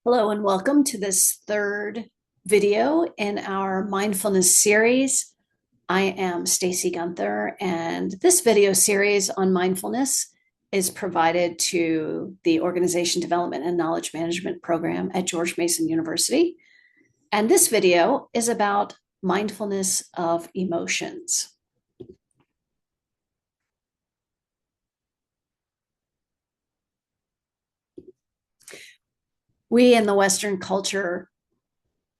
Hello and welcome to this third video in our mindfulness series. I am Stacey Guenther, and this video series on mindfulness is provided to the Organization Development and Knowledge Management program at George Mason University. And this video is about mindfulness of emotions. We in the Western culture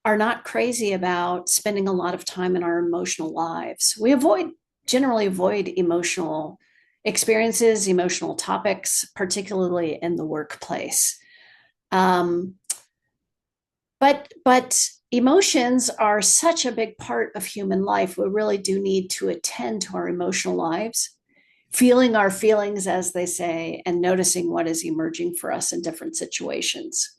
are not crazy about spending a lot of time in our emotional lives. We generally avoid emotional experiences, emotional topics, particularly in the workplace. Um, but emotions are such a big part of human life. We really do need to attend to our emotional lives, feeling our feelings, as they say, and noticing what is emerging for us in different situations.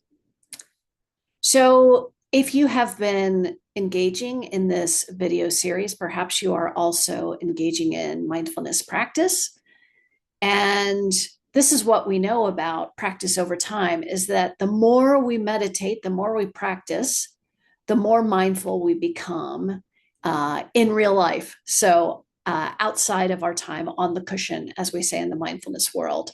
So, if you have been engaging in this video series, perhaps you are also engaging in mindfulness practice. And this is what we know about practice over time is that the more we meditate, the more we practice, the more mindful we become in real life. So, outside of our time on the cushion, as we say in the mindfulness world.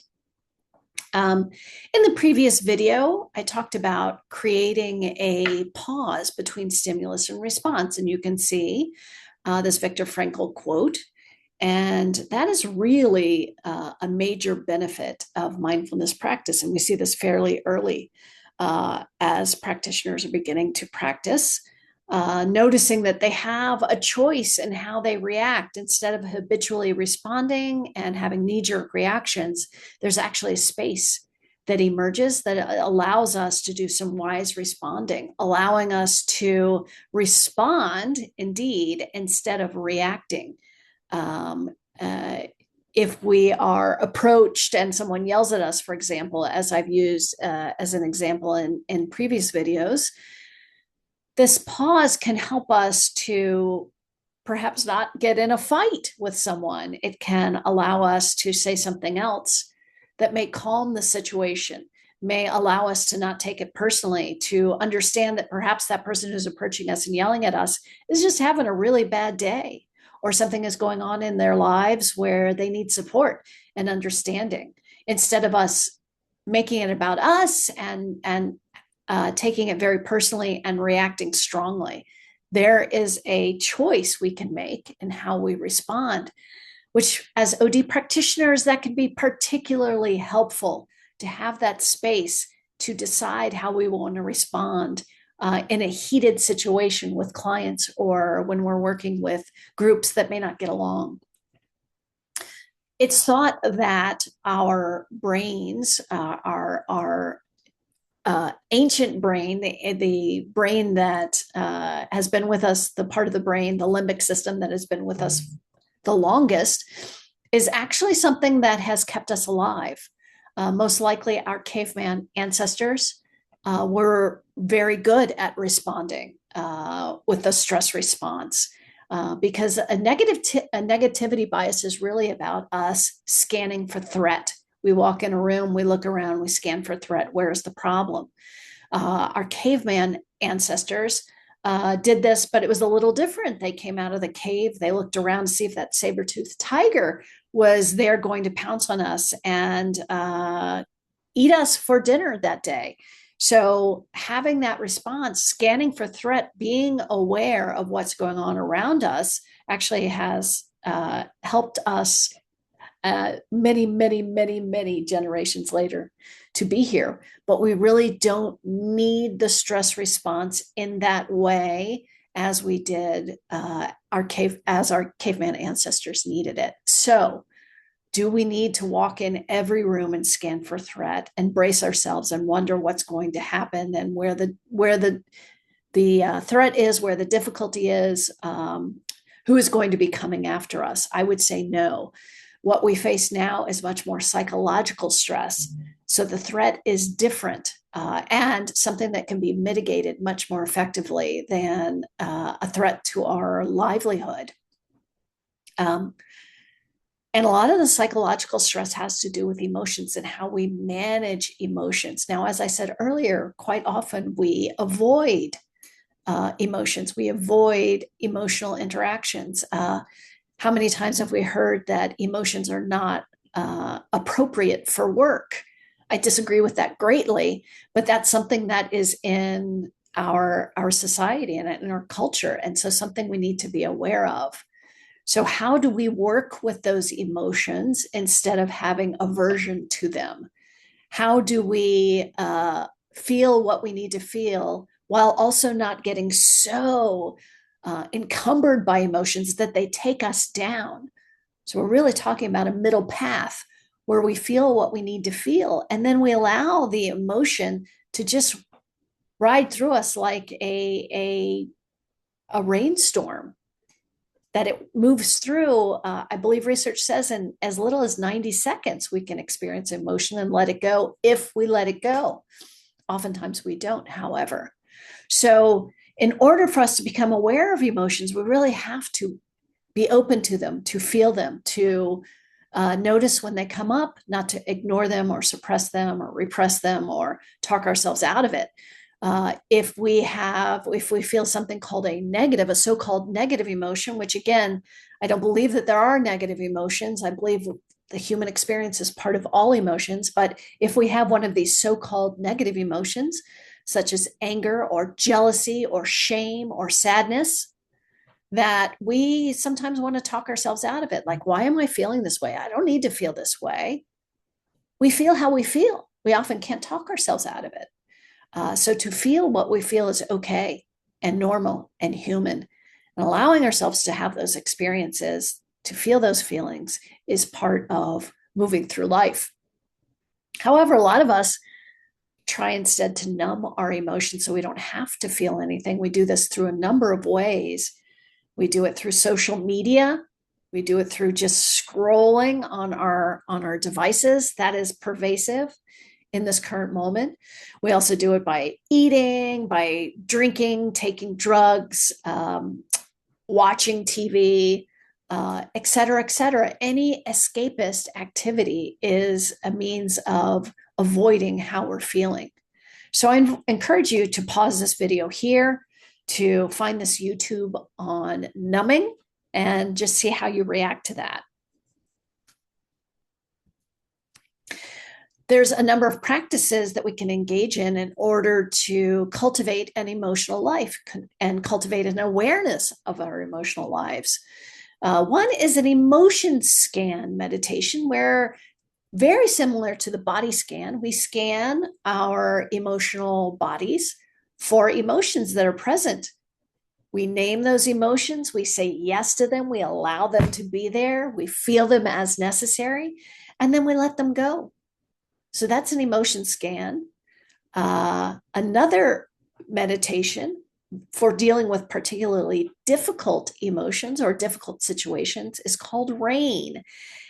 In the previous video, I talked about creating a pause between stimulus and response, and you can see this Viktor Frankl quote. And that is really a major benefit of mindfulness practice. And we see this fairly early as practitioners are beginning to practice, noticing that they have a choice in how they react. Instead of habitually responding and having knee-jerk reactions, there's actually a space that emerges that allows us to do some wise responding, allowing us to respond indeed instead of reacting. Um, uh, if we are approached and someone yells at us, for example, as I've used as an example in previous videos, this pause can help us to perhaps not get in a fight with someone. It can allow us to say something else that may calm the situation, may allow us to not take it personally, to understand that perhaps that person who's approaching us and yelling at us is just having a really bad day, or something is going on in their lives where they need support and understanding, instead of us making it about us and taking it very personally and reacting strongly. There is a choice we can make in how we respond, which, as OD practitioners, that can be particularly helpful to have that space to decide how we want to respond in a heated situation with clients or when we're working with groups that may not get along. It's thought that our brains, our ancient brain, the brain that has been with us, the part of the brain, the limbic system that has been with us the longest, is actually something that has kept us alive. Most likely, our caveman ancestors were very good at responding with the stress response. Because a negativity bias is really about us scanning for threat. We walk in a room, we look around, we scan for threat. Where's the problem? Our caveman ancestors did this, but it was a little different. They came out of the cave, they looked around to see if that saber-toothed tiger was there going to pounce on us and eat us for dinner that day. So having that response, scanning for threat, being aware of what's going on around us actually has helped us many generations later to be here. But we really don't need the stress response in that way as we did as our caveman ancestors needed it. So do we need to walk in every room and scan for threat and brace ourselves and wonder what's going to happen and where the threat is, where the difficulty is, who is going to be coming after us? I would say no. What we face now is much more psychological stress. So the threat is different and something that can be mitigated much more effectively than a threat to our livelihood. And a lot of the psychological stress has to do with emotions and how we manage emotions. Now, as I said earlier, quite often we avoid emotions, we avoid emotional interactions. How many times have we heard that emotions are not appropriate for work? I disagree with that greatly, but that's something that is in our society and in our culture. And so something we need to be aware of. So, how do we work with those emotions instead of having aversion to them? How do we feel what we need to feel while also not getting so encumbered by emotions that they take us down? So, we're really talking about a middle path where we feel what we need to feel, and then we allow the emotion to just ride through us like a rainstorm that it moves through. I believe research says in as little as 90 seconds, we can experience emotion and let it go if we let it go. Oftentimes we don't, however. So, in order for us to become aware of emotions, we really have to be open to them, to feel them, to notice when they come up, not to ignore them or suppress them or repress them or talk ourselves out of it. If we feel something called a so-called negative emotion, which again, I don't believe that there are negative emotions. I believe the human experience is part of all emotions. But if we have one of these so-called negative emotions, such as anger or jealousy or shame or sadness, that we sometimes want to talk ourselves out of it. Like, why am I feeling this way? I don't need to feel this way. We feel how we feel. We often can't talk ourselves out of it. So to feel what we feel is okay and normal and human, and allowing ourselves to have those experiences, to feel those feelings, is part of moving through life. However, a lot of us try instead to numb our emotions so we don't have to feel anything. We do this through a number of ways. We do it through social media. We do it through just scrolling on our devices. That is pervasive in this current moment. We also do it by eating, by drinking, taking drugs, watching TV, et cetera, et cetera. Any escapist activity is a means of avoiding how we're feeling. So I encourage you to pause this video here, to find this YouTube on numbing, and just see how you react to that. There's a number of practices that we can engage in order to cultivate an emotional life and cultivate an awareness of our emotional lives. One is an emotion scan meditation, where, very similar to the body scan, we scan our emotional bodies for emotions that are present. We name those emotions, we say yes to them, we allow them to be there, we feel them as necessary, and then we let them go. So that's an emotion scan. Another meditation for dealing with particularly difficult emotions or difficult situations is called RAIN.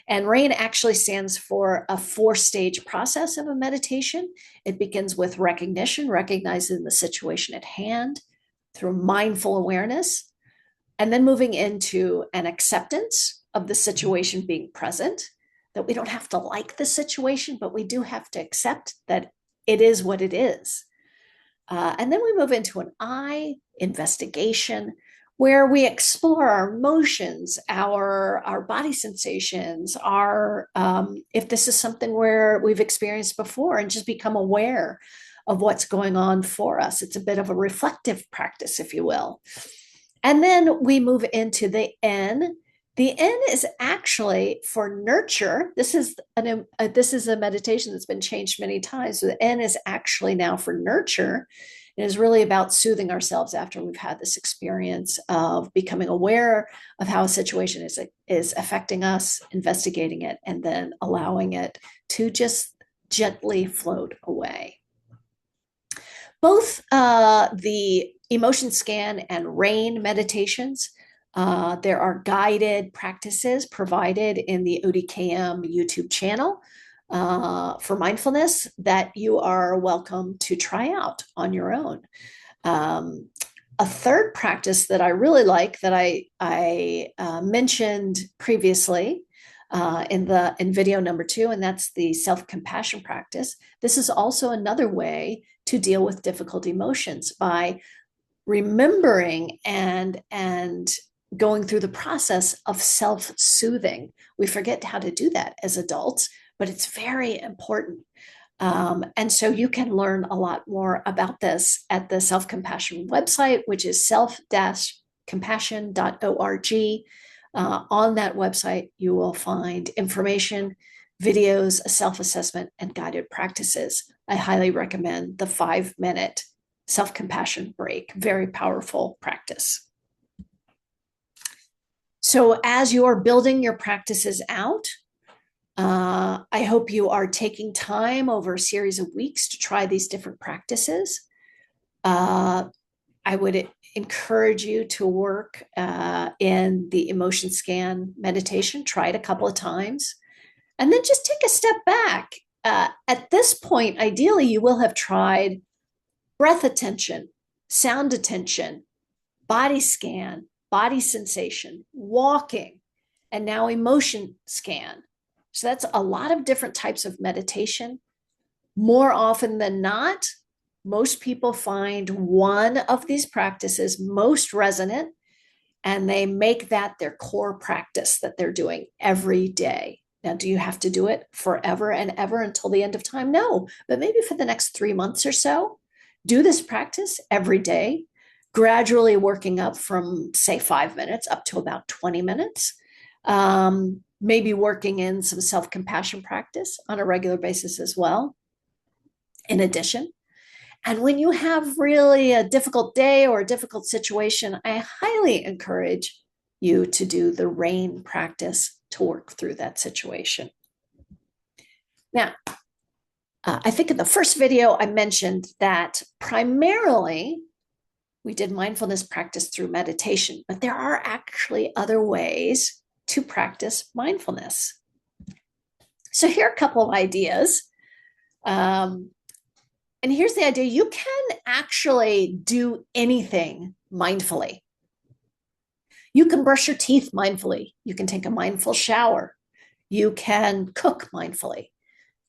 And RAIN actually stands for a 4-stage process of a meditation. It begins with recognition, recognizing the situation at hand through mindful awareness, and then moving into an acceptance of the situation being present, that we don't have to like the situation, but we do have to accept that it is what it is. And then we move into an I, investigation, where we explore our emotions, our body sensations, if this is something where we've experienced before, and just become aware of what's going on for us. It's a bit of a reflective practice, if you will. And then we move into the N. The N is actually for nurture. This is a meditation that's been changed many times. So the N is actually now for nurture. It is really about soothing ourselves after we've had this experience of becoming aware of how a situation is affecting us, investigating it, and then allowing it to just gently float away. Both the emotion scan and RAIN meditations, there are guided practices provided in the ODKM YouTube channel for mindfulness that you are welcome to try out on your own. A third practice that I really like, that I mentioned previously, in video number 2, and that's the self-compassion practice. This is also another way to deal with difficult emotions by remembering and going through the process of self-soothing. We forget how to do that as adults, but it's very important. And so you can learn a lot more about this at the self-compassion website, which is self-compassion.org. On that website, you will find information, videos, a self-assessment, and guided practices. I highly recommend the 5-minute self-compassion break. Very powerful practice. So as you're building your practices out, I hope you are taking time over a series of weeks to try these different practices. I would encourage you to work in the emotion scan meditation. Try it a couple of times, and then just take a step back. At this point, ideally, you will have tried breath attention, sound attention, body scan, body sensation, walking, and now emotion scan. So that's a lot of different types of meditation. More often than not, most people find one of these practices most resonant, and they make that their core practice that they're doing every day. Now, do you have to do it forever and ever until the end of time? No, but maybe for the next 3 months or so, do this practice every day, gradually working up from, say, 5 minutes up to about 20 minutes. Maybe working in some self-compassion practice on a regular basis as well, in addition. And when you have really a difficult day or a difficult situation, I highly encourage you to do the RAIN practice to work through that situation. Now, I think in the first video, I mentioned that primarily we did mindfulness practice through meditation, but there are actually other ways to practice mindfulness. So here are a couple of ideas. And here's the idea. You can actually do anything mindfully. You can brush your teeth mindfully. You can take a mindful shower. You can cook mindfully.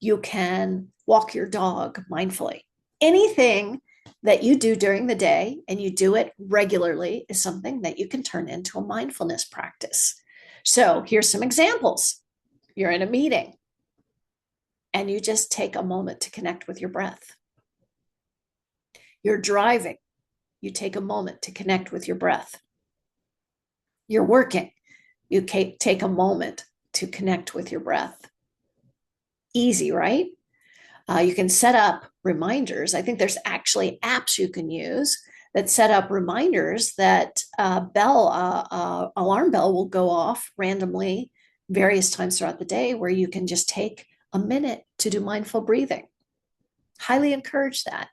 You can walk your dog mindfully. Anything that you do during the day and you do it regularly is something that you can turn into a mindfulness practice. So here's some examples. You're in a meeting and you just take a moment to connect with your breath. You're driving. You take a moment to connect with your breath. You're working. You take a moment to connect with your breath. Easy, right? You can set up reminders. I think there's actually apps you can use that set up reminders that alarm bell will go off randomly various times throughout the day where you can just take a minute to do mindful breathing. Highly encourage that.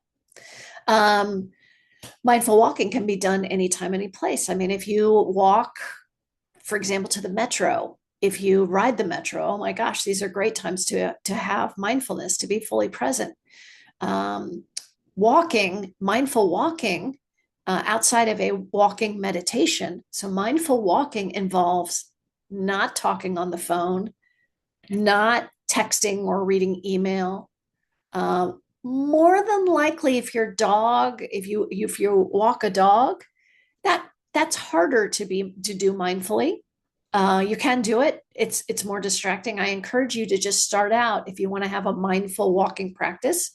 Mindful walking can be done anytime, any place. I mean, if you walk, for example, to the metro, if you ride the metro, oh my gosh, these are great times to have mindfulness, to be fully present. Mindful walking outside of a walking meditation. So mindful walking involves not talking on the phone, not texting or reading email. More than likely, if you walk a dog, that's harder to do mindfully. You can do it. It's more distracting. I encourage you to just start out if you want to have a mindful walking practice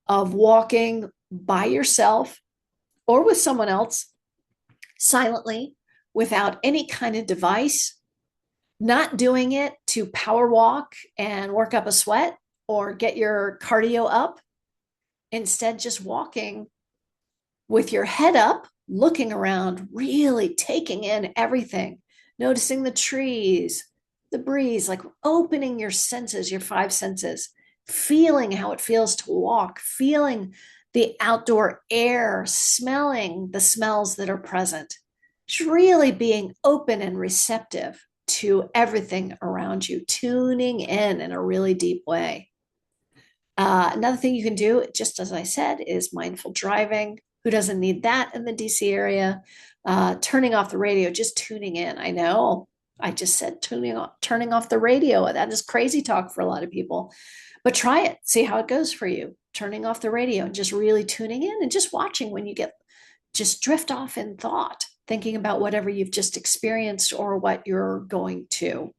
of walking by yourself or with someone else silently without any kind of device, not doing it to power walk and work up a sweat or get your cardio up. Instead, just walking with your head up, looking around, really taking in everything, noticing the trees, the breeze, like opening your senses, your 5 senses, feeling how it feels to walk, feeling the outdoor air, smelling the smells that are present. Just really being open and receptive to everything around you, tuning in a really deep way. Another thing you can do, just as I said, is mindful driving. Who doesn't need that in the DC area? Turning off the radio, just tuning in. I know I just said turning off the radio. That is crazy talk for a lot of people, but try it. See how it goes for you. Turning off the radio and just really tuning in and just watching when you get just drift off in thought, thinking about whatever you've just experienced or what you're going to.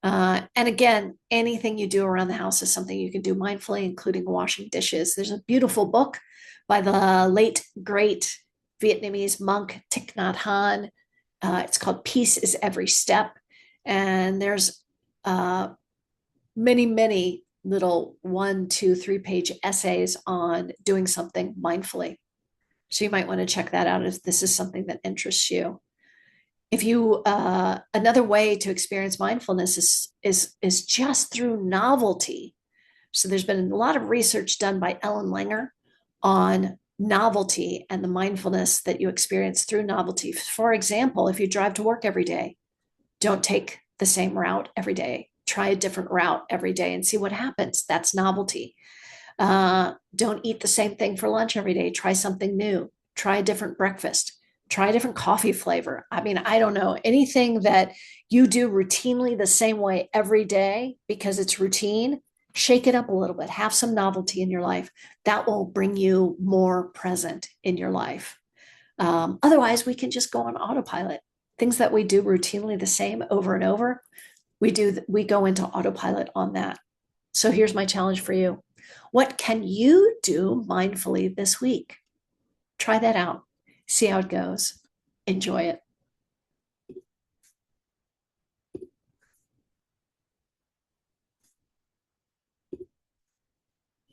And again, anything you do around the house is something you can do mindfully, including washing dishes. There's a beautiful book by the late, great Vietnamese monk Thich Nhat Hanh. It's called Peace is Every Step. And there's many, many little 1, 2, 3 page essays on doing something mindfully. So you might want to check that out if this is something that interests you. If you another way to experience mindfulness is just through novelty. So there's been a lot of research done by Ellen Langer on novelty and the mindfulness that you experience through novelty. For example, if you drive to work every day, don't take the same route every day. Try a different route every day and see what happens. That's novelty. Don't eat the same thing for lunch every day. Try something new. Try a different breakfast. Try a different coffee flavor. I mean, I don't know, anything that you do routinely the same way every day because it's routine, shake it up a little bit. Have some novelty in your life. That will bring you more present in your life. Otherwise, we can just go on autopilot. Things that we do routinely the same over and over, we go into autopilot on that. So here's my challenge for you. What can you do mindfully this week? Try that out. See how it goes. Enjoy it.